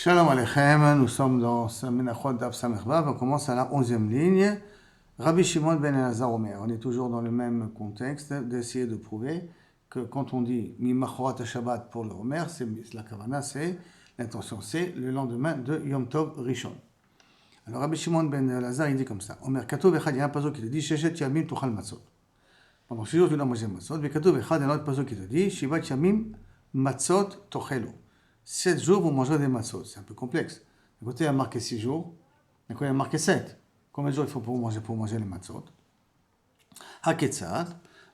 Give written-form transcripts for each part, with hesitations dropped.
Shalom Aleichem, nous sommes dans Menachot Daf Samech Vav, on commence à la 11e ligne. Rabbi Shimon ben Elazar Omer, on est toujours dans le même contexte d'essayer de prouver que quand on dit Mimachorat Shabbat pour le Omer, c'est la Kavana, c'est l'intention, c'est le lendemain de Yom Tov Rishon. Alors Rabbi Shimon ben Elazar il dit comme ça Omer Kato Vechad, il y a un pasuk qui te dit Sheshet Yamim Tuchal Matzot. Pendant 6 jours tu dois manger Matzot. Vekato Vechad, il y a un autre pasuk qui te dit Shivat Yamim Matzot Tochelu. 7 jours, vous mangerez des matzot. C'est un peu complexe. D'un côté, il y a marqué 6 jours. D'un côté, il y a marqué 7. Combien de jours il faut pour manger les matzot? Haketzat.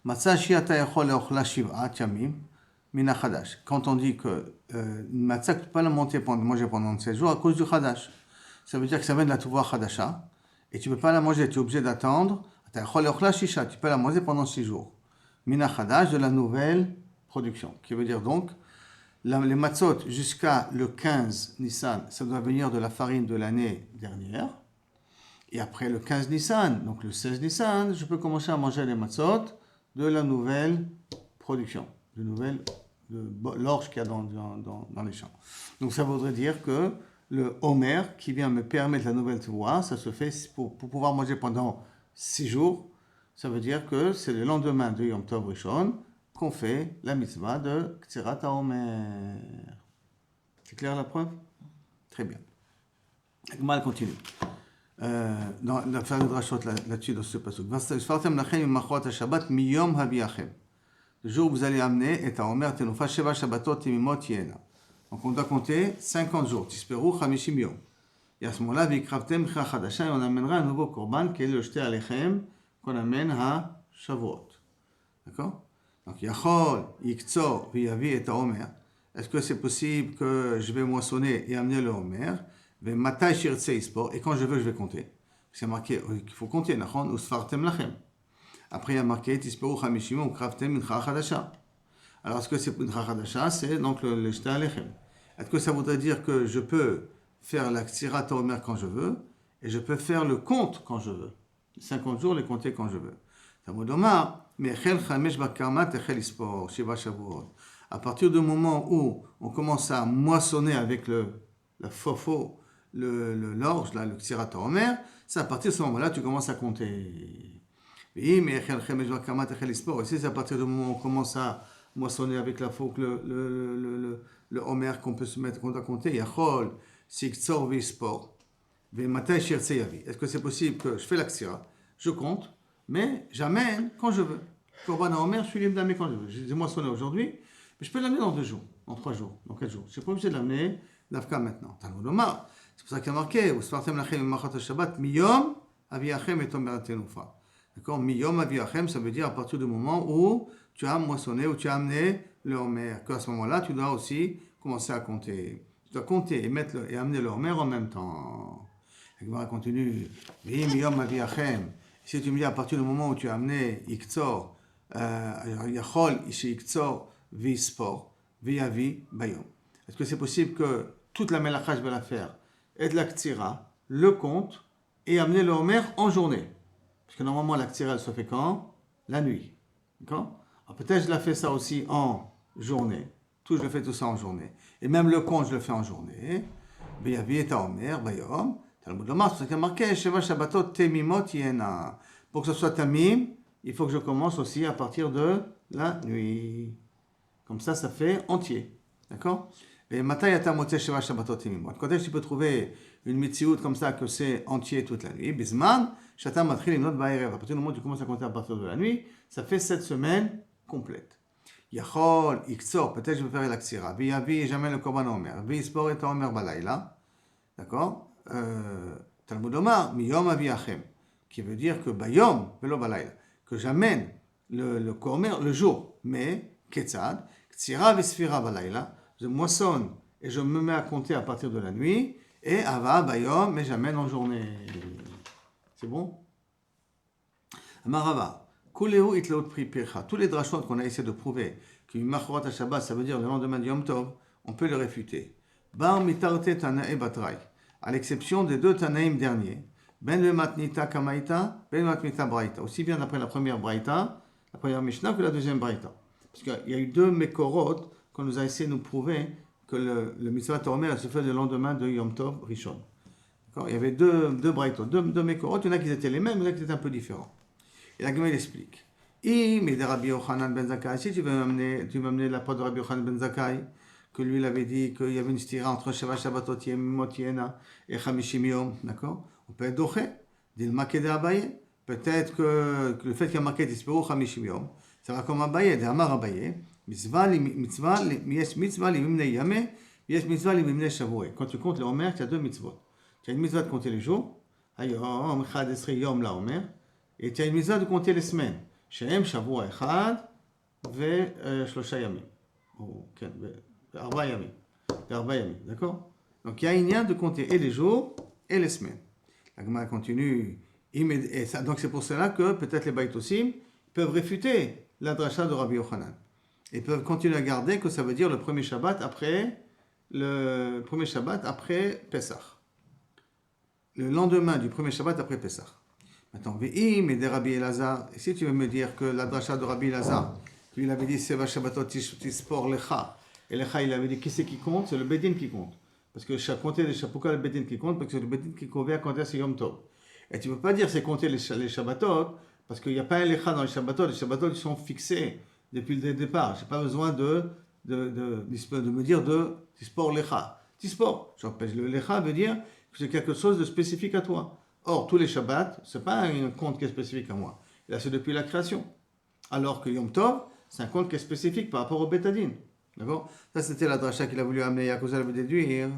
Matzah shiata yachol leochla shiv'at yamim min hachadash. Quand on dit que une matzah, tu ne peux pas la manger pendant 7 jours à cause du chadash. Ça veut dire que ça vient de la touva chadasha. Et tu ne peux pas la manger, tu es obligé d'attendre. Tu peux la manger pendant 6 jours. Min hachadash, de la nouvelle production. Qui veut dire donc, les matzot jusqu'à le 15 Nissan, ça doit venir de la farine de l'année dernière. Et après le 15 Nissan, donc le 16 Nissan, je peux commencer à manger les matzot de la nouvelle production, de l'orge qu'il y a dans les champs. Donc ça voudrait dire que le Homer qui vient me permettre la nouvelle teroua, ça se fait pour pouvoir manger pendant 6 jours. Ça veut dire que c'est le lendemain de Yom Tov Rishon qu'on fait la mitzvah de Ktsirat HaOmer. C'est clair la preuve? Très bien. Agmal continue. Dans l'affaire de Drashot là-dessus, dans ce passage. Le jour où vous allez amener et HaOmer Tenufa Sheva Shabbatot Timimot Yena. Donc on doit compter 50 jours. Tisperu Chamishim Yom. Et à ce moment-là, Vikravtem Chra Chadasha, et on amènera un nouveau korban qui est le Shte Alechem qu'on amène à Shavuot. D'accord? Donc, Yachol, Yiktzor, Viyavi et Omer. Est-ce que c'est possible que je vais moissonner et amener le Omer? Matai Shirtse Ispor. Et quand je veux, je vais compter. C'est marqué qu'il faut compter. Nachon, Usfartem Lachem. Après, il y a marqué Tisperu Chamishim ou Kraftem Mincha Chadasha. Alors, est-ce que c'est Mincha Chadasha? C'est donc le Shta Alechem. Est-ce que ça voudrait dire que je peux faire la Ktsirat Omer quand je veux et je peux faire le compte quand je veux? 50 jours, les compter quand je veux. À partir du moment où on commence à moissonner avec la fofo, l'orge, le Ktsirat HaOmer, c'est à partir de ce moment-là tu commences à compter. Et si c'est à partir du moment où on commence à moissonner avec la faux, le Homer qu'on peut se mettre, qu'on doit compter, Yachol, Siktzor, Vispor, Vematai Shirtse Yavi. Est-ce que c'est possible que je fais la Ktsira, je compte, mais j'amène quand je veux. Korban HaOmer, je suis libre d'amener quand je veux. J'ai moissonné aujourd'hui, mais je peux l'amener dans 2 jours, dans 3 jours, dans 4 jours. Je ne suis pas obligé de l'amener d'Afka maintenant. C'est pour ça qu'il y a marqué, Usfartem Lachem Machat Shabbat, Miyom Aviachem et Omer Tenufa. D'accord? Miyom Aviachem, ça veut dire à partir du moment où tu as moissonné, où tu as amené le Homer. Qu'à ce moment-là, tu dois aussi commencer à compter. Tu dois compter et amener le Homer en même temps. La Gemara continue. Miyom Aviachem. Si tu me dis à partir du moment où tu as amené Iktzor, Yachol, Ishi Iktzor, Vispor, Viyavi, Bayom. Est-ce que c'est possible que toute la Melacha, je vais la faire, et de la Ktsira, le compte, et amener le Homer en journée? Parce que normalement, la Ktsira, elle se fait quand? La nuit. D'accord? Alors peut-être je la fais ça aussi en journée. Je le fais tout ça en journée. Et même le compte, je le fais en journée. Viyavi et Homer, Bayom. Talmud Lomar, c'est ce qui a marqué Sheva Shabbatot Temimot Yena. Pour que ce soit Tamim, il faut que je commence aussi à partir de la nuit. Comme ça fait entier. D'accord? Et Matai Atamote Sheva Shabbatot Temimot. Quand est-ce que tu peux trouver une mitziout comme ça que c'est entier toute la nuit? Bisman, Shatam Matchil Imnot Ba'erev. À partir du moment où tu commences à compter à partir de la nuit, ça fait 7 semaines complètes. Yachol, Iktzor, peut-être je vais faire la Ktsira. Viyavi, jamais le Korban Omer. Vispor et Omer Balayla. D'accord? Talmud Omar, Miyom Aviachem, qui veut dire que Bayom, Velo Balayla, que j'amène le Kormer le jour, mais Ketzad, Ktsira Vesfira Balayla, je moissonne et je me mets à compter à partir de la nuit, et Ava Bayom, mais j'amène en journée. C'est bon? Amarava, Kuleu Itleot Pri Pircha, tous les drachot qu'on a essayé de prouver que Machorat Shabbat, ça veut dire le lendemain de Yom Tov, on peut le réfuter. Bar Mitarte Tanae Batrai. À l'exception des 2 Tanaïm derniers, Ben le Matnita Kamaïta, Ben le Matnita Braïta, aussi bien d'après la première Braïta, la première Mishnah, que la deuxième Braïta. Parce qu'il y a eu 2 Mekorot qu'on nous a essayé de nous prouver que le mitzvah Omer, elle se fait le lendemain de Yom Tov Rishon. D'accord. Il y avait deux braïtot, deux Mekorot, il y en a qui étaient les mêmes, il y en a qui étaient un peu différents. Et la Gemara explique. Mais de Rabbi Yochanan ben Zakkai, si tu veux m'amener la part de Rabbi Yochanan ben Zakkai, que lui il avait dit qu'il y avait une stira entre Sheva Shabbatot Yemot Yena et Chamishim Yom, d'accord. On peut être doché, dit le maquet de Abaye. Peut-être que le fait qu'il y a marqué Tispero Chamishim Yom, ça va comme Abaye, de Amar Abaye, mitzvah limimne yame, yes mitzvah limimne shavuot. Quand tu comptes les Omer, tu as deux mitzvot. Tu as une mitzvah de compter les jours, Hayom Chad Esrei Yom la Omer, et tu as une mitzvah de compter les semaines. Shem Shavua Echad Shlosha Yamim. Arba Yamim. D'accord. Donc il y a un lien de compter et les jours et les semaines. La Gemara continue. Et ça, donc c'est pour cela que peut-être les Baïtosim peuvent réfuter la dracha de Rabbi Yochanan. Et peuvent continuer à garder que ça veut dire le premier Shabbat après Pessah. Le lendemain du premier Shabbat après Pessah. Maintenant, Ve'im et de Rabbi Elazar. Et si tu veux me dire que la dracha de Rabbi Elazar, lui il avait dit Seva Shabbatot Tispor Lecha. Et Lecha il avait dit qui c'est qui compte? C'est le Bedin qui compte. Parce que chaque compter des Shapuka, le Bedin qui compte, parce que c'est le Bedin qui convient à compter c'est Yom Tov. Et tu ne peux pas dire c'est compter les Shabbatot, parce qu'il n'y a pas un Lecha dans les Shabbatot. Les Shabbatot ils sont fixés depuis le départ. Je n'ai pas besoin de me dire de Tispor Lecha. Tispor, le Lecha veut dire que c'est quelque chose de spécifique à toi. Or, tous les Shabbats, ce n'est pas un compte qui est spécifique à moi. Là, c'est depuis la création. Alors que Yom Tov, c'est un compte qui est spécifique par rapport au Betadine. D'accord. Ça, c'était la dracha qu'il a voulu amener, à cause de la déduire.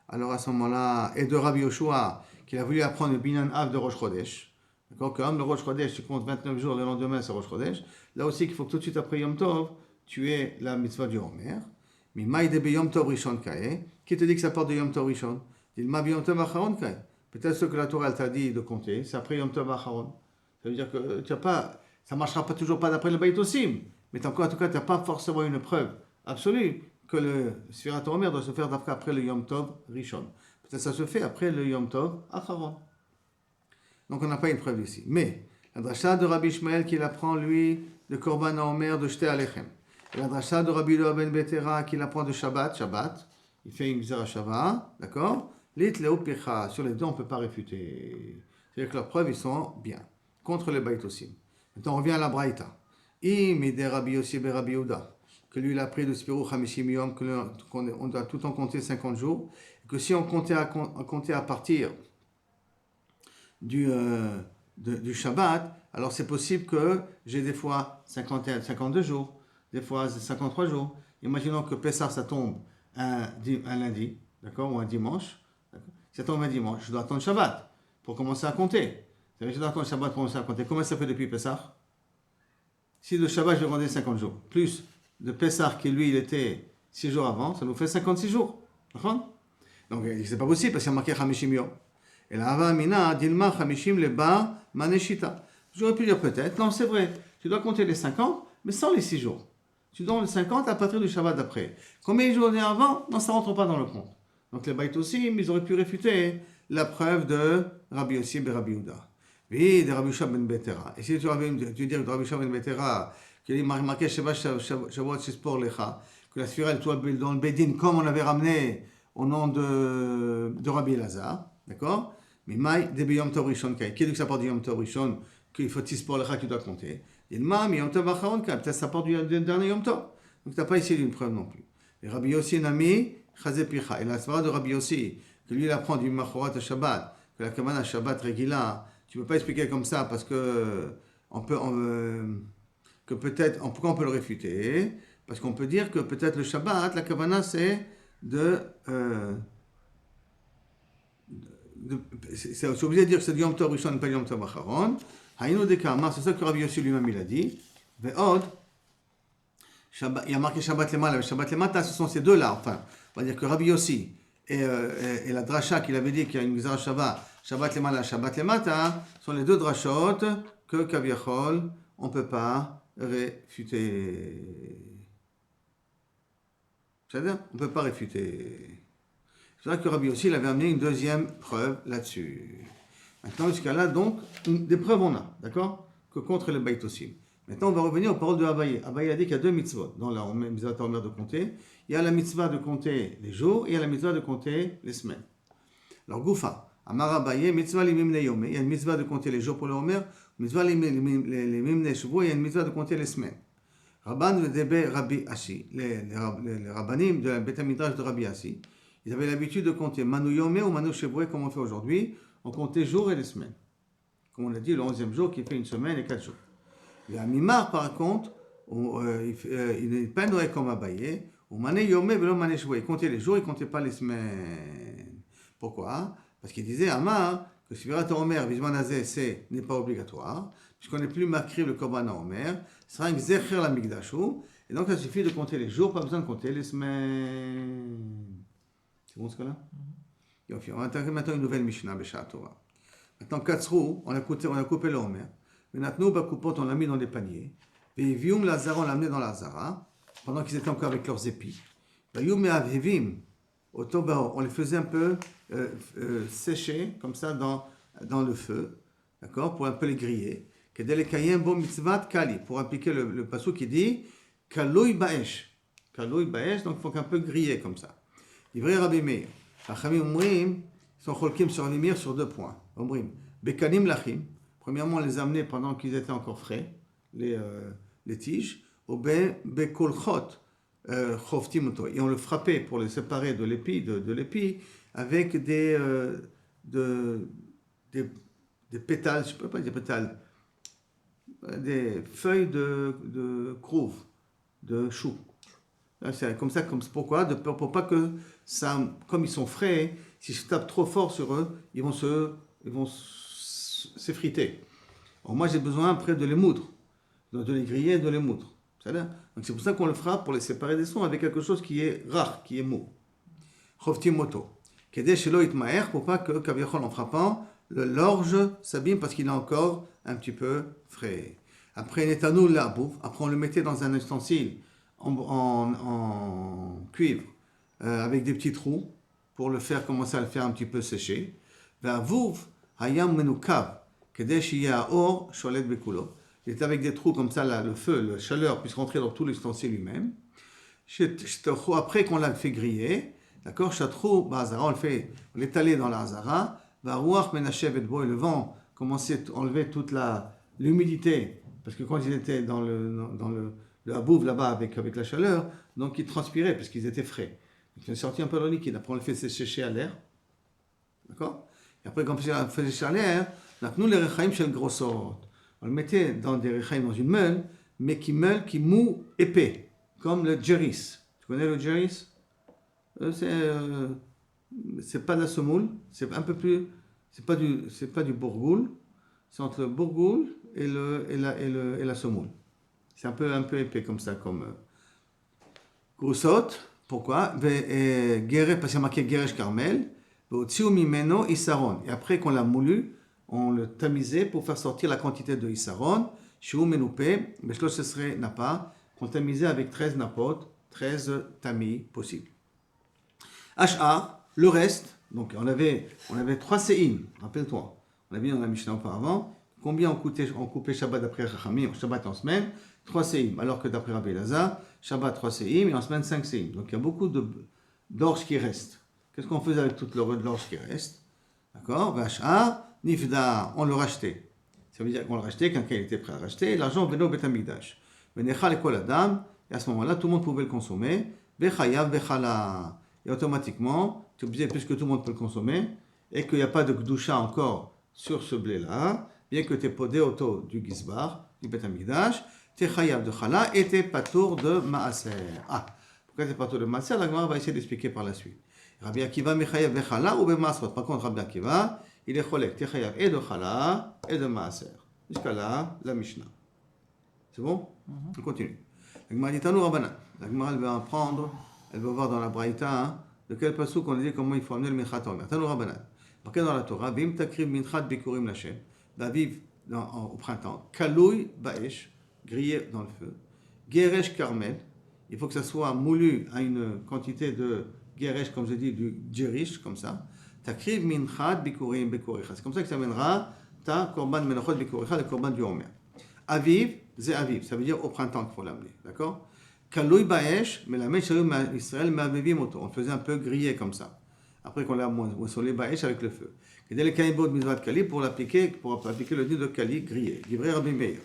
Alors, à ce moment-là, et de Rabbi Yoshua, qu'il a voulu apprendre le Binan Av de Rosh Chodesh. D'accord. Comme le Rosh Chodesh, tu comptes 29 jours, le lendemain, c'est Rosh Chodesh. Là aussi, qu'il faut que tout de suite après Yom Tov, tu aies la mitzvah du Homer. Mais Maïdebe Yom Tov Rishon Kae. Qui te dit que ça part de Yom Tov Rishon? Il m'a Yom Tov Acharon Kae. Peut-être ce que la Torah t'a dit de compter, c'est après Yom Tov Acharon. Ça veut dire que tu as pas, ça ne marchera pas toujours pas d'après le Baïtosim. Mais en tout cas, tu n'as pas forcément une preuve absolue que le Sfirat Omer doit se faire après le Yom Tov Rishon. Peut-être ça se fait après le Yom Tov Acharon. Donc on n'a pas une preuve ici. Mais la dracha de Rabbi Ishmael qu'il apprend lui de Korban Omer de Shte Alechem. Et la dracha de Rabbi Loa ben Betera qu'il apprend de Shabbat, il fait une Gzera Shabbat, d'accord. Sur les deux, on ne peut pas réfuter. C'est-à-dire que leurs preuves, ils sont bien. Contre les Baïtosim. Maintenant, on revient à la Braïta. De Rabbi Yossi be Rabbi Yehuda. Que lui, il a pris de Spirou Chamishim Yom, qu'on doit tout en compter 50 jours. Et que si on comptait à partir du Shabbat, alors c'est possible que j'ai des fois 52 jours, des fois 53 jours. Imaginons que Pessah, ça tombe un lundi, d'accord, ou un dimanche. Si ça tombe un dimanche, je dois attendre Shabbat pour commencer à compter. Je dois attendre Shabbat pour commencer à compter. Comment ça fait depuis Pessah? Si le Shabbat, je vais compter 50 jours, plus de Pessah qui lui, il était 6 jours avant, ça nous fait 56 jours. Donc, c'est pas possible parce qu'il y a marqué Chamishim Yom. Et là, Avamina, Dilma, Chamishim, Leba, Maneshita. J'aurais pu dire peut-être, non, c'est vrai, tu dois compter les 50, mais sans les 6 jours. Tu donnes les 50 à partir du Shabbat d'après. Combien de jours avant? Non, ça ne rentre pas dans le compte. Donc les Baïtosim, ils auraient pu réfuter la preuve de Rabbi Yossi et Rabbi Yehuda. Oui, de Rabbi Shua ben Betera. Et si tu veux dire de Rabbi Shua ben Betera, qu'il a marqué Shavuot Shispor Lecha, que la sphère elle soit dans le Bedin, comme on avait ramené au nom de Rabbi Elazar, d'accord? Mais Maï, de Yom Tov Rishon Kai. Qui dit que ça part du Yom Tov Rishon, qu'il faut Shispor Lecha, tu dois compter. Il m'a mis Yom Tov Acharon Kai, peut-être ça part du dernier Yom Tov. Donc tu n'as pas essayé d'une preuve non plus. Et Rabbi Yossi Nami, Chazepicha. Et la svara de Rabbi Yossi, que lui il apprend du Machorat à Shabbat, que la Kamana Shabbat Regila, tu ne peux pas expliquer comme ça parce que que peut-être, pourquoi on peut le réfuter? Parce qu'on peut dire que peut-être le Shabbat, la Kamana c'est c'est obligé de dire que c'est Yom Tov Rishon, pas Yom Tov Acharon. Haïno de Kama, c'est ça que Rabbi Yossi lui-même il a dit. Ve'od, il y a marqué Shabbat Lemala et Shabbat Lemata, ce sont ces deux-là. Enfin, on va dire que Rabbi Yossi et la dracha qu'il avait dit qu'il y a une Gzara Shabbat Lemala, Shabbat Lemata, sont les deux drachot que Kaviachol, on ne peut pas réfuter. C'est-à-dire, on ne peut pas réfuter. C'est vrai que Rabbi Yossi il avait amené une deuxième preuve là-dessus. Maintenant, jusqu'à là, donc, des preuves on a, d'accord? Que contre les Baïtosim. Maintenant, on va revenir aux paroles de Abaye. Abaye a dit qu'il y a deux mitzvot dans la mitzvah Omer de compter. Il y a la mitzvah de compter les jours et il y a la mitzvah de compter les semaines. Alors, Goufa, Amar Abaye, mitzvah limimne yome. Il y a une mitzvah de compter les jours pour le Omer, mitzvah limimne shuvo, il y a une mitzvah de compter les semaines. Rabban Debe Rabbi Ashi, les rabbanim de la Beth Midrash de Rabbi Ashi, ils avaient l'habitude de compter Manu Yome ou Manu Shevoué, comme on fait aujourd'hui. On compte les jours et les semaines. Comme on l'a dit, le 11e jour qui fait une semaine et 4 jours. Le Amimar, par contre, il n'est pas noé comme Abaye. On Mane Yome velo Mane Shevoué. Il comptait les jours, il ne comptait pas les semaines. Pourquoi? Parce qu'il disait Amar que Sfirat Omer, Bizman Azeh, n'est pas obligatoire, puisqu'on n'est plus marqué le Korban Omer. Ce sera un Zecher la Migdashou. Et donc, il suffit de compter les jours, pas besoin de compter les semaines. C'est bon ce cas-là? On va attaquer maintenant une nouvelle Mishnah, Besha Torah. Maintenant, Katsrou, on a coupé le Homer. Mais maintenant, Bakupot, on l'a mis dans des paniers. Et Vium Lazara, on l'a amené dans Lazara, pendant qu'ils étaient encore avec leurs épis. Vium et Avhevim, on les faisait un peu sécher, comme ça, dans le feu, d'accord, pour un peu les griller. Pour appliquer le passou qui dit Kaloui Baesh. Kaloui Baesh, donc il faut qu'un peu griller comme ça. Ivrei Rabbi Meir. Hachamim Omrim, sont cholkim sur Rabbi sur 2 points. Omrim, Bekanim Lachim. Premièrement, on les amenait pendant qu'ils étaient encore frais, les tiges. Ou Bekolchot, Choftim. Et on le frappait pour les séparer de l'épi, avec des pétales, je ne peux pas dire pétales, des feuilles de crouve, de chou. C'est comme ça, pourquoi? Pour pas que ça, comme ils sont frais, si je tape trop fort sur eux, ils vont s'effriter. Alors moi j'ai besoin après de les moudre, de les griller et de les moudre. Donc c'est pour ça qu'on le frappe pour les séparer des sons avec quelque chose qui est rare, qui est mou. Choftim moto. Kedesh shelo itmaer, pour pas que Kaviachol en frappant, l'orge s'abîme parce qu'il est encore un petit peu frais. Après Netanou la bouffe, après on le mettait dans un ustensile en cuivre avec des petits trous pour le faire commencer à le faire un petit peu sécher. Va'avuv hayam menukav kedesh yia or sholet bekulo. Il est avec des trous comme ça, là, le feu, la chaleur puisse rentrer dans tout l'ustensile lui-même. Après qu'on l'a fait griller, d'accord, chatrou ba'azara, on l'étalait dans la hazara. Va'ruach menashev et bo, et le vent commençait à enlever toute l'humidité, parce que quand ils étaient dans le habouv là-bas avec la chaleur, donc ils transpiraient parce qu'ils étaient frais. Donc ils ont sorti un peu le liquide, après on le fait sécher à l'air. D'accord? Et après, quand on fait sécher à l'air, nous les rechaim shel grossot. On le mettait dans des rechaim dans une meule, mais qui mou épais, comme le jeris. Tu connais le jeris? C'est pas de la semoule, c'est un peu plus, c'est pas du bourgoul, c'est entre le bourgoul et la semoule. C'est un peu épais comme ça, comme grossot. Pourquoi? Parce qu'il y a marqué Geresh Carmel, et après qu'on l'a moulu, on le tamisait pour faire sortir la quantité de Issaron, Shiu Menoupé, mais ce serait napa, qu'on tamisait avec 13 napot, 13 tamis possibles. Ash'ar, le reste, donc on avait 3 séim, rappelle-toi, on a vu dans la Mishnah auparavant, combien on coupait Shabbat d'après Chachamim, Shabbat en semaine, 3 séim, alors que d'après Rabbi Elazar, Shabbat 3 séim et en semaine 5 séim. Donc il y a beaucoup d'orge qui reste. Qu'est-ce qu'on faisait avec toute l'orge qui reste? D'accord? Ash'ar, Nifda, on le rachetait. Ça veut dire qu'on le rachetait, quelqu'un était prêt à racheter, l'argent venait au Beth Amikdash. Venechal et kol adam, et à ce moment-là, tout le monde pouvait le consommer. Bechayav, bechala. Et automatiquement, tu es obligé, puisque tout le monde peut le consommer, et qu'il n'y a pas de gdusha encore sur ce blé-là, bien que tu es podé auto du gizbar, du Beth Amikdash, tu es chayav de chala et tu es patour de maaser. Ah, pourquoi tu es patour de maaser? La Gemara va essayer d'expliquer par la suite. Rabbi Akiva, mechayav bechala ou bemasrot. Par contre, Rabbi Akiva, il est cholek, tu es chayav et de chala et de maaser. Jusqu'à là, la Mishnah. C'est bon? On continue. La Gemara dit Tanou Rabbanan. La Gemara, elle va apprendre, elle va voir dans la Braïta, de quel passage qu'on dit comment il faut amener le Minchat Omer. Tanou Rabbanan. Marqué dans la Torah, Vim takriv minchat bikurim lachem. D'aviv au printemps. Kaloui baesh, grillé dans le feu. Geresh karmel. Il faut que ça soit moulu à une quantité de geresh, comme je dis, du jerish, comme ça. Takriv minchat bikurim bekuricha. C'est comme ça que ça amènera ta korban menachot bekuricha, le korban du Omer. Aviv, Zé Aviv, ça veut dire au printemps qu'il faut l'amener, d'accord? Kaloui Baesh, mais la mèche Israël Ma'avivim Oto. On faisait un peu griller comme ça. Après qu'on l'a moissonné Baesh avec le feu. Et dès le Kaïbot Mizvat Kali pour appliquer le dit de Kali grillé. Livré Rabbi Meir.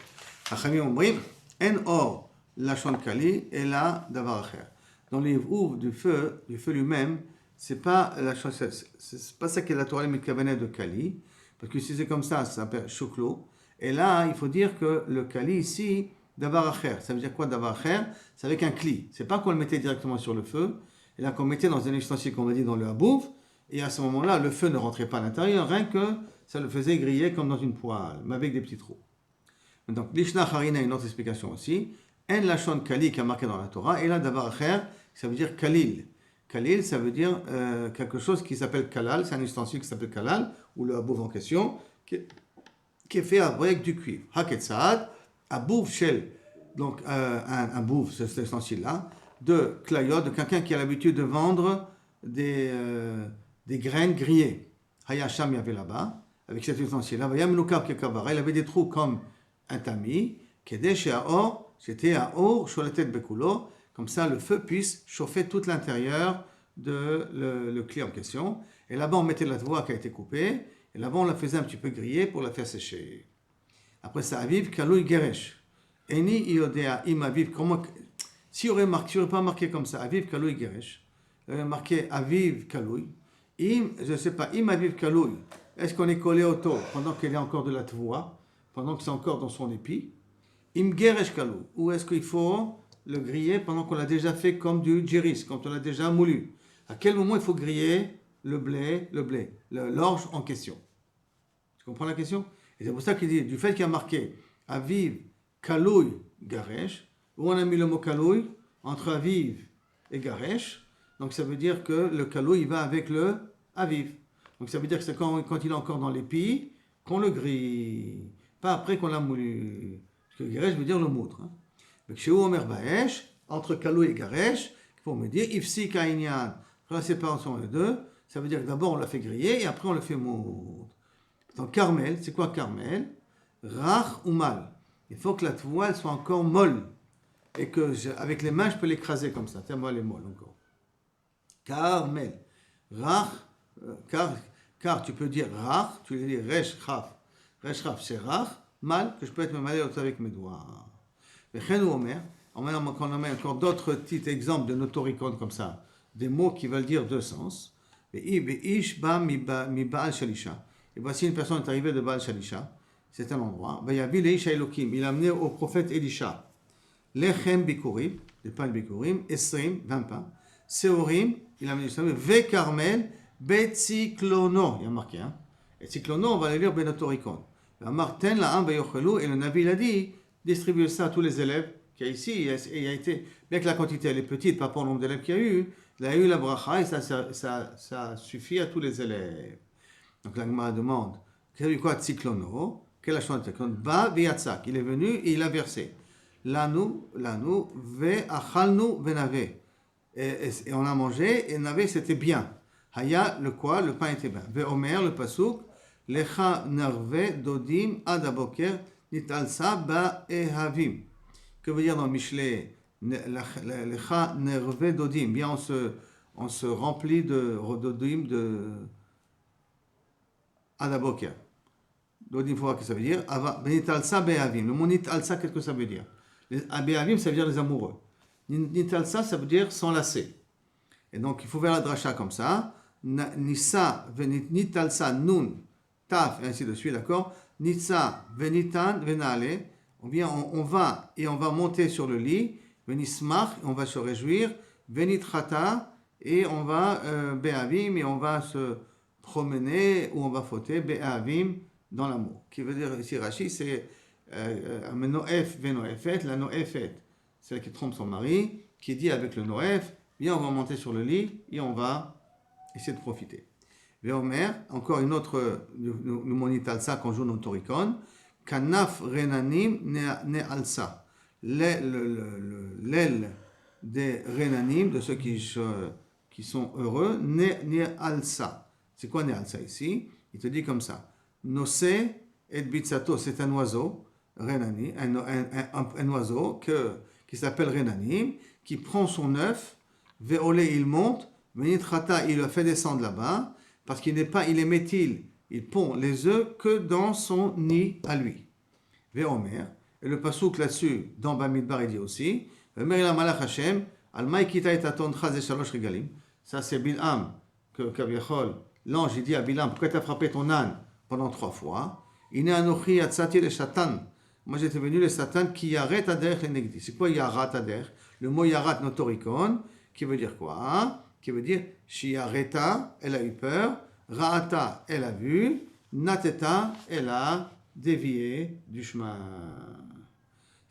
Hachamim Omrim, En Or, la chante Kali, et là, Davar Acher. Dans les ouvres du feu lui-même, c'est pas la chose, c'est pas ça que la Torah Mikavenet de Kali, parce que si c'est comme ça s'appelle Shoklo. Et là, il faut dire que le Kali ici, Davar Acher, ça veut dire quoi Davar Acher? C'est avec un Kli. C'est pas qu'on le mettait directement sur le feu, et là qu'on mettait dans un ustensile qu'on va dire dans le habouf, et à ce moment-là, le feu ne rentrait pas à l'intérieur, rien que ça le faisait griller comme dans une poêle, mais avec des petits trous. Donc, l'Ishna Harina a une autre explication aussi. En Lachon Kali qui a marqué dans la Torah, et là Davar Acher, ça veut dire Kalil. Kalil, ça veut dire quelque chose qui s'appelle Kalal, c'est un ustensile qui s'appelle Kalal, ou le habouf en question, qui est fait avec du cuivre. Haket Saad, habouf shel, donc un bouffe, cet ustensile-là, de Klayot, de quelqu'un qui a l'habitude de vendre des graines grillées. Hayasham, il y avait là-bas, avec cet ustensile-là, il avait des trous comme un tamis, Kedesh et Or, c'était à Or, sur la tête Bekulo, comme ça le feu puisse chauffer tout l'intérieur de le clé en question. Et là-bas, on mettait la voie qui a été coupée, et là-bas, on la faisait un petit peu griller pour la faire sécher. Après ça, Aviv, Kaloui, Geresh. Eni Iodea, Im Aviv, comment. Si on n'aurait pas marqué comme ça, Aviv, Kaloui, Geresh, on aurait marqué Aviv, Kaloui. Je ne sais pas, Im Aviv, Kaloui, est-ce qu'on est collé au taux pendant qu'il y a encore de la tvoa, pendant que c'est encore dans son épi? Im Geresh, Kaloui, ou est-ce qu'il faut le griller pendant qu'on l'a déjà fait comme du djiris, quand on l'a déjà moulu? À quel moment il faut griller l'orge en question? Tu comprends la question? Et c'est pour ça qu'il dit, du fait qu'il y a marqué Aviv, Kaloui, Garesh, où on a mis le mot Kaloui entre Aviv et Garesh, donc ça veut dire que le Kaloui il va avec le Aviv. Donc ça veut dire que c'est quand il est encore dans l'épi qu'on le grille, pas après qu'on l'a moulu. Parce que Garesh veut dire le moudre. Hein. Donc chez Omer Baesh, entre Kaloui et Garesh, il faut me dire Ifsi Kainyan, la séparation les deux, ça veut dire que d'abord on l'a fait griller et après on le fait moudre. Dans Carmel, c'est quoi Carmel? Rach ou mal. Il faut que la toile soit encore molle. Et que avec les mains, je peux l'écraser comme ça. Tiens, moi, elle est molle encore. Carmel. Rach, car tu peux dire rach, tu peux dire resh chaf. Resh chaf, c'est rach, mal, que je peux être me mêler avec mes doigts. Mais chen ou omer, on a encore d'autres petits exemples de notoricon comme ça. Des mots qui veulent dire deux sens. Ish ba mi baal shalisha. Et voici une personne est arrivée de Baal Shalisha, c'est un endroit. Il a amené au prophète Elisha Lechem Bikurim, des pains de Bikurim, Esrim, 20 pains, Seorim, il a amené du Ve Carmel, Betziklono, il y a marqué, hein. Et Tziklono, on va le lire Benotorikon. La Martin, la Am, Bayochelou, et le Nabi, il a dit, distribuez ça à tous les élèves qu'il y a ici, et il a été, bien que la quantité elle est petite, par rapport au nombre d'élèves qu'il y a eu, il a eu la bracha, et ça suffit à tous les élèves. Donc la Gemara demande, quel est quoi Tziklono? Quelle est la chose de Tziklono? Ba v'yatzak. Il est venu et il a versé. Lanu, ve'achalnu ve'nave. Et on a mangé et nave c'était bien. Haya, le quoi? Le pain était bien. Ve'omer, le pasuk, lecha nerve dodim ad aboker nitalsa ba'ehavim. Que veut dire dans Michelet? Lecha nerve dodim. Bien on se remplit de dodim Adaboker. Donc il faut voir ce que ça veut dire. Nitalsa be'avim. Le mot nitalsa, qu'est-ce que ça veut dire? Be'avim, ça veut dire les amoureux. Nitalsa, ça veut dire s'enlacer. Et donc il faut faire la dracha comme ça. Nissa, nitalsa, nun, taf, et ainsi de suite, d'accord? Nitsa, venitan, venale. On va et on va monter sur le lit. Venismach, on va se réjouir. Venitrata, et on va be'avim, et on va se promener ou on va fauter be'avim dans l'amour. Qui veut dire ici Rashi, c'est noef venoefet, la noefet, celle qui trompe son mari, qui dit avec le noef, viens on va monter sur le lit et on va essayer de profiter. Veomer, encore une autre, nous monital ça qu'on joue dans Torikon, kanaf renanim ne alsa, l'aile des renanim, de ceux qui sont heureux, ne alsa. C'est quoi Nealsa ici? Il te dit comme ça. Nosé et bitsato, c'est un oiseau. Renani, un oiseau qui s'appelle Renanim, qui prend son œuf, Veolé, il monte, Venitrata, il le fait descendre là-bas, parce qu'il n'est pas, il est méthyle, il pond les œufs que dans son nid à lui. Veomer, et le pasouk là-dessus, dans Bamidbar, il dit aussi, Veomer il a malach Hashem, al maïkita et aton chaz et shalosh regalim. Ça, c'est Bilham, que Kaviachol, l'ange, il dit à Bilham, pourquoi tu as frappé ton âne pendant 3 fois? Il n'est anochi atzati le shatan. Moi, j'étais venu le Satan qui yaret ader le negdi. C'est quoi yarat ader? Le mot yarat notorikon, qui veut dire quoi? Qui veut dire shiareta, elle a eu peur, raata, elle a vu, nateta, elle a dévié du chemin.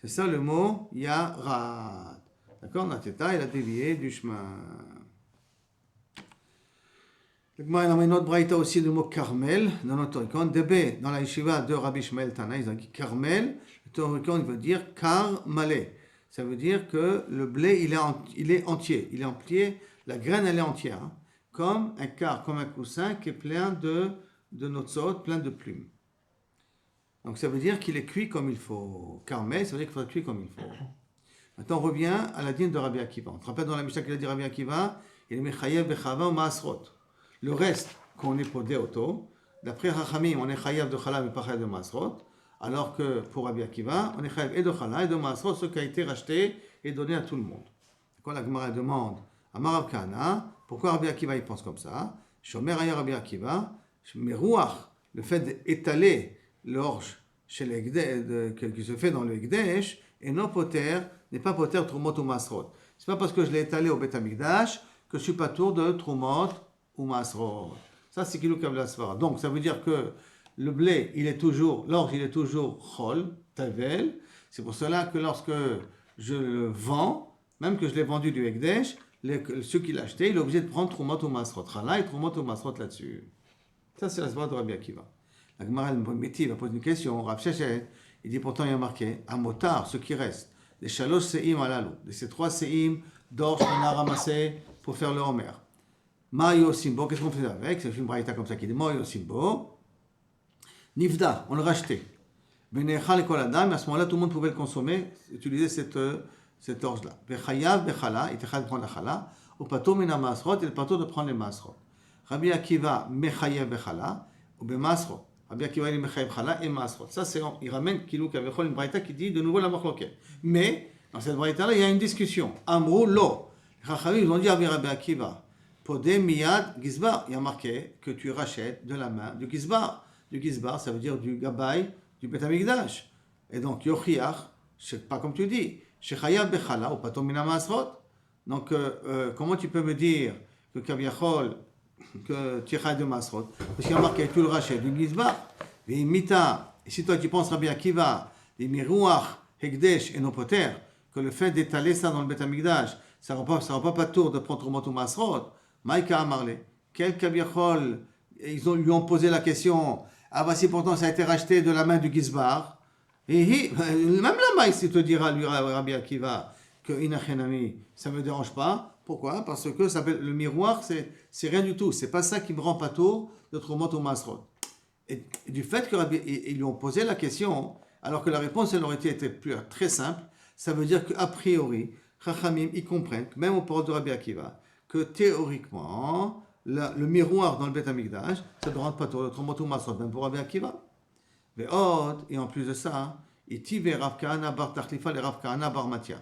C'est ça le mot yarat. D'accord? Nateta, elle a dévié du chemin. Il y a une autre braïta aussi, le mot Carmel, dans notre Torikon. Débé, dans la yeshiva de Rabbi Shmuel Tana, ils ont dit Carmel. Le Torikon, il veut dire Carmalé. Ça veut dire que le blé, il est entier. Il est entier, la graine, elle est entière. Hein, comme un quart, comme un coussin qui est plein de notzot, plein de plumes. Donc ça veut dire qu'il est cuit comme il faut. Carmel, ça veut dire qu'il faut être cuit comme il faut. Maintenant, on revient à la dîne de Rabbi Akiva. On te rappelle dans la Mishnah qu'il a dit Rabbi Akiva, il est Mechayev Bechava ou Maasrot. Le reste, qu'on est podé auto, d'après Rachamim, on est chayav de chala mais pas chayav de masrot, alors que pour Rabbi Akiva, on est chayav et de chala et de masrot, ce qui a été racheté et donné à tout le monde. Quand la Gemara demande à Marav Kahana, pourquoi Rabbi Akiva il pense comme ça? Shomer aya Rabbi Akiva, meruach, le fait d'étaler l'orge chez qui se fait dans le Ekdesh, et non poter, n'est pas poter trumot ou masrot. C'est pas parce que je l'ai étalé au Bet Hamikdash que je suis pas tour de trumot ou masrot. Ça, c'est Kilou Kabla Svara. Donc, ça veut dire que le blé, l'orge, il est toujours chol, tavel. C'est pour cela que lorsque je le vends, même que je l'ai vendu du Ekdesh, ceux qui l'ont acheté, il est obligé de prendre Trumot ou Masrot. Chala et Trumot ou Masrot là-dessus. Ça, c'est la Svara de Rabbi Akiva. La Gemara Méti va poser une question. Rav Shechet, il dit pourtant, il y a marqué, un motard, ce qui reste, les shalosh se'im alalou, de ces 3 se'im d'orge qu'on a ramassé pour faire le homer. Mayo Simbo, qu'est-ce qu'on fait avec? C'est une braïta comme ça qui dit Mayo Simbo. Nifda, on le rachetait. Benechal et Koladam, à ce moment-là, tout le monde pouvait le consommer, utiliser cette orge-là. Bechayav, Bechala, il était de prendre la chala. Au pato mina masrot, il est pato de prendre les masrot. Rabbi Akiva, Mechayav, Bechala, ou Bemasrot. Rabbi Akiva, il est Mechayav, Chala et masrot. Ça, c'est, il ramène Kilou Kavechol, une braïta qui dit de nouveau la machloket. Mais, dans cette braïta-là, il y a une discussion. Amrou, lo. Les Chachamim, ils ont dit à Rabbi Akiva, Podé miyad gizbar, il y a marqué que tu rachètes de la main du gizbar. Du gizbar, ça veut dire du gabay, du Bet Hamikdash. Et donc, yochiach, c'est pas comme tu dis, shechayav bechala ou patom mina masrot. Donc, comment tu peux me dire que kaviachol, que tu es de masrot? Parce qu'il y a marqué que tu le rachètes du gizbar. Et mita, et si toi tu penses Rabbi Akiva, les mirouach, hekdesh et no poter, que le fait d'étaler ça dans le Bet Hamikdash, ça ne sera pas tour de prendre Trumot ou masrot. Maïka Amarle, quel Kaviachol, lui ont posé la question, ah voici pourtant ça a été racheté de la main du Gizbar, et même la maïs, il te dira, lui, Rabbi Akiva, que Inachenami, ça ne me dérange pas. Pourquoi? Parce que ça, le miroir, c'est rien du tout, c'est pas ça qui me rend pas tour de Trumot ou Masrot. Et du fait qu'ils lui ont posé la question, alors que la réponse, elle aurait été très simple, ça veut dire qu'a priori, Chachamim, ils comprennent, même au port de Rabbi Akiva, que théoriquement, le miroir dans le Bet Hamikdash, ça ne rendre pas tour de Trumot ou Masrot, même pour Rabbi Akiva. Et en plus de ça, il tive Rav Kahana bar Tachlifa et Rav Kahana bar Matia.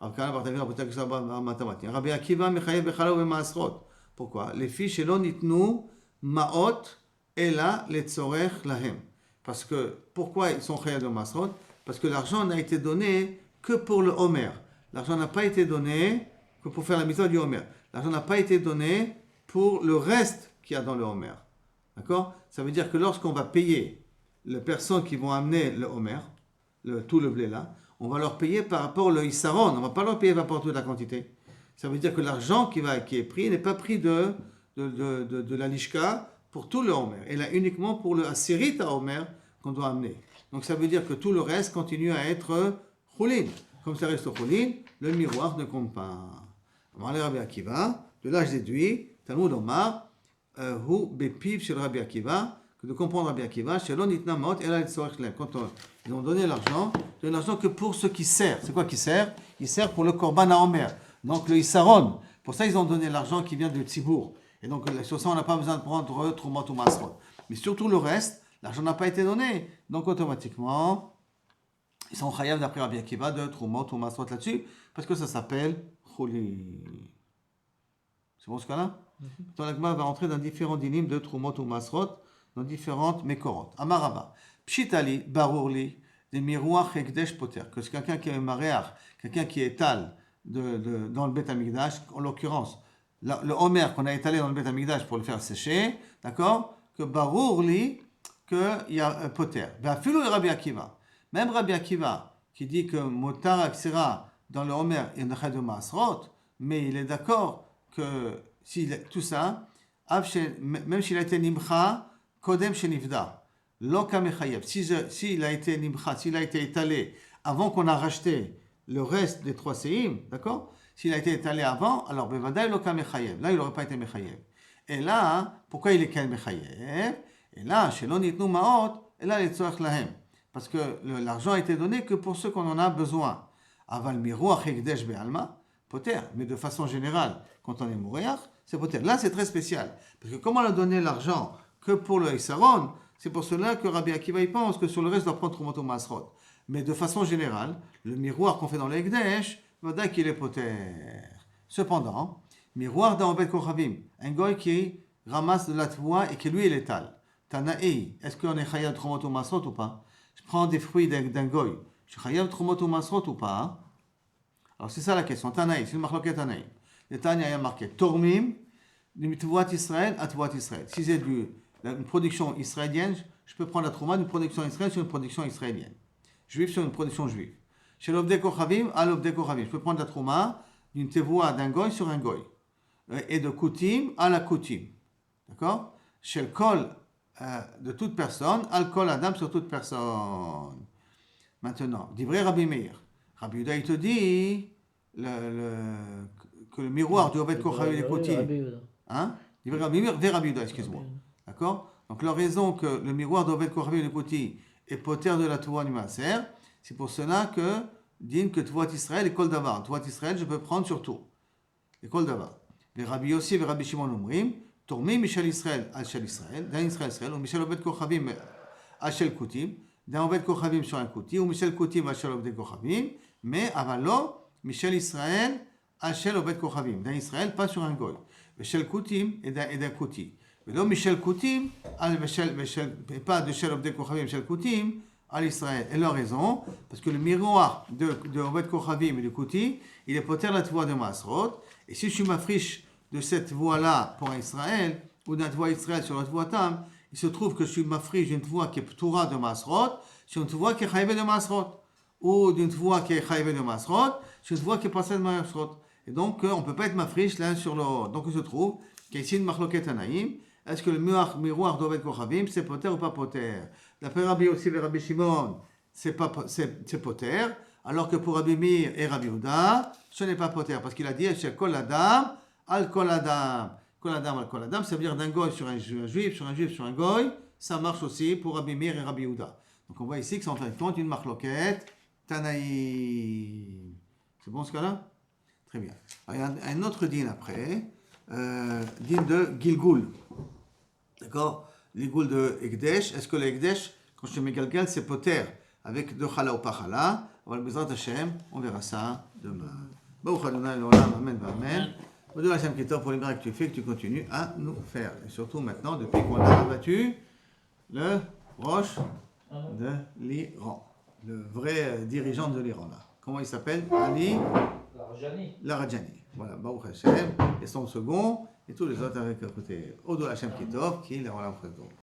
Rav Kahana bar Tachlifa bar Matia. Rabbi Akiva mechayev bechala ou masrot. Pourquoi? Les filles chez l'onitnu maot ela letzorech lahem. Parce que, pourquoi ils sont chayev de masrot? Parce que l'argent n'a été donné que pour le homer. L'argent n'a pas été donné que pour faire la mitzvah du homer. L'argent n'a pas été donné pour le reste qu'il y a dans le homer. D'accord? Ça veut dire que lorsqu'on va payer les personnes qui vont amener le homer, tout le blé là, on va leur payer par rapport au issaron. On ne va pas leur payer par rapport à toute la quantité. Ça veut dire que l'argent qui est pris n'est pas pris de la lishka pour tout le homer. Et là uniquement pour le asirit à homer qu'on doit amener. Donc ça veut dire que tout le reste continue à être choulin. Comme ça reste choulin, le miroir ne compte pas. Rabbi Akiva, de là je déduis, Talmud Omar, Hu Bepiv chez Rabbi Akiva, que de comprendre Rabbi Akiva, quand ils ont donné l'argent, de l'argent que pour ce qui sert. C'est quoi qui sert? Il sert pour le Korban Haomer, donc le Issaron. Pour ça, ils ont donné l'argent qui vient du Tzibour. Et donc, sur ça, on n'a pas besoin de prendre Trumot ou Masrot. Mais surtout le reste, l'argent n'a pas été donné. Donc, automatiquement, ils sont chayav d'après Rabbi Akiva de Trumot ou Masrot là-dessus, parce que ça s'appelle Chouli. C'est bon ce cas-là? Donc, l'Agma va entrer dans différents dynimes de Trumot ou Masrot, dans différentes Mekorot. Amarava. Pshitali, Barourli, des miroirs Hekdesh Poter. Que c'est quelqu'un qui est maréach, quelqu'un qui étale dans le Beth Amikdash, en l'occurrence, le Homer qu'on a étalé dans le Beth Amikdash pour le faire sécher, d'accord? Que Barourli, qu'il y a Poter. Filou et Rabbi Akiva. Même Rabbi Akiva, qui dit que Motar Aksira, dans le Homer, il y a de Masrot, mais il est d'accord que tout ça, même s'il a été Nimcha, Kodem Shenivda, Loka Mechayev, s'il a été Nimcha, s'il a été étalé avant qu'on a racheté le reste des 3 séim, d'accord? S'il a été étalé avant, alors Bevadai Loka Mechayev, là il n'aurait pas été Mechayev. Et là, pourquoi il est Ken Mechayev? Et là, chez l'Onitnu Maot, et là, les Tzorach Lahem. Parce que l'argent a été donné que pour ceux qu'on en a besoin. Aval Miroach Hekdesh Be'alma, Poter. Mais de façon générale, quand on est Mouréach, c'est Poter. Là, c'est très spécial. Parce que comme on a donné l'argent que pour le Issaron, c'est pour cela que Rabbi Akiva il pense que sur le reste, on doit prendre Trumot ou Masrot. Mais de façon générale, le miroir qu'on fait dans l'Ekdesh, va dire qu'il est Poter. Cependant, miroir dans Obed Kochavim, un goy qui ramasse de la tvoie et qui lui est létal. Tanaï, est-ce qu'on est Chayav Trumot ou Masrot ou pas? Je prends des fruits d'un goy. Je suis Chayav Trumot ou Masrot ou pas? Alors c'est ça la question. Tanaï, c'est le marloquet Tanaï. Le Tanaï a marqué Tormim, du Tvoat Israël à Tvoat Israël. Si c'est une production israélienne, je peux prendre la Trouma d'une production israélienne sur une production israélienne. Juif sur une production juive. Chez l'Obdei Kochavim à l'Obdei Kochavim. Je peux prendre la Trouma d'une Tevoa d'un goy sur un goy. Et de Koutim à la Koutim. D'accord? Chez le Kol de toute personne, al Kol Adam sur toute personne. Maintenant, d'Ivrei Rabbi Meir. Rabbi Yehuda, il te dit que le miroir du Obed Kochavim et Koutim. Hein? D'Ivrei Rabbi Meir vers Rabbi Yehuda, excuse-moi. D'accord? Donc la raison que le miroir d'Obed Kochavim et Koutim est poter de la Touva du Maaser, c'est pour cela que dit que Touvat Israël est Kol Davar. Touvat Israël, je peux prendre sur tout. Et Kol Davar. Les Rabbi Yossi et Rabbi Shimon Omrim, Tourmi Michel Israël à Shel Israël, d'un Israël Israël, ou Michel Obed Kochavim à Shel Koutim, d'un Obed Kochavim sur un Koutim, ou Michel Koutim à Shel Obed Kochavim, mais avalo Michel Israël à Shel Obed Kochavim, d'un Israël pas sur un Goy. Shel Koutim et d'un Koutim. Mais là, Michel Koutim, pas de Shel Obed Kochavim, Michel Koutim, à l'Israël. Et leur raison, parce que le miroir de Obed Kochavim et de Koutim, il est poter la voie de Masrot. Et si je m'affriche de cette voie-là pour Israël, ou d'un voie Israël sur l'autre voie Tam, il se trouve que je m'affriche d'une voie qui est Ptoura de Masrot, sur une voie qui est Chaïvé de Masrot. Ou d'une voie qui est Chaïvé de Masrot, sur une voie qui est passée de Masrot. Et donc, on ne peut pas être m'affriche l'un sur l'autre. Donc, il se trouve qu'il y a ici une marloquet Tanaïm. Est-ce que le miroir d'Obed Kochavim, c'est poter ou pas poter? D'après Rabbi Yossi et Rabbi Shimon, c'est poter, alors que pour Rabbi Meir et Rabbi Yehuda, ce n'est pas poter, parce qu'il a dit chez Kol Adam, al Kol Adam. Kol Adam, al Kol Adam, ça veut dire d'un goy sur un juif, sur un juif, sur un goy, ça marche aussi pour Rabbi Meir et Rabbi Yehuda. Donc on voit ici que c'est en fin de compte une marloquette Tanaïm. C'est bon ce cas-là? Très bien. Alors, il y a un autre din après, din de Gilgul. D'accord? L'Igul de Ekdesh. Est-ce que l'Ekdesh, quand je mets Galgal, c'est poter avec de chala ou pas chala? On verra ça demain. Baruch Adonai l'olam, amen, amen. Au delà Hashem Kitov pour les miracles que tu fais, que tu continues à nous faire. Et surtout maintenant, depuis qu'on a abattu le roche de l'Iran. Le vrai dirigeant de l'Iran là. Comment il s'appelle? Ali Larajani. Voilà, Baruch Hashem. Et son second. Et tous les autres avec à côté. Odo Hashem Kitov, qui est le Olam Chazon.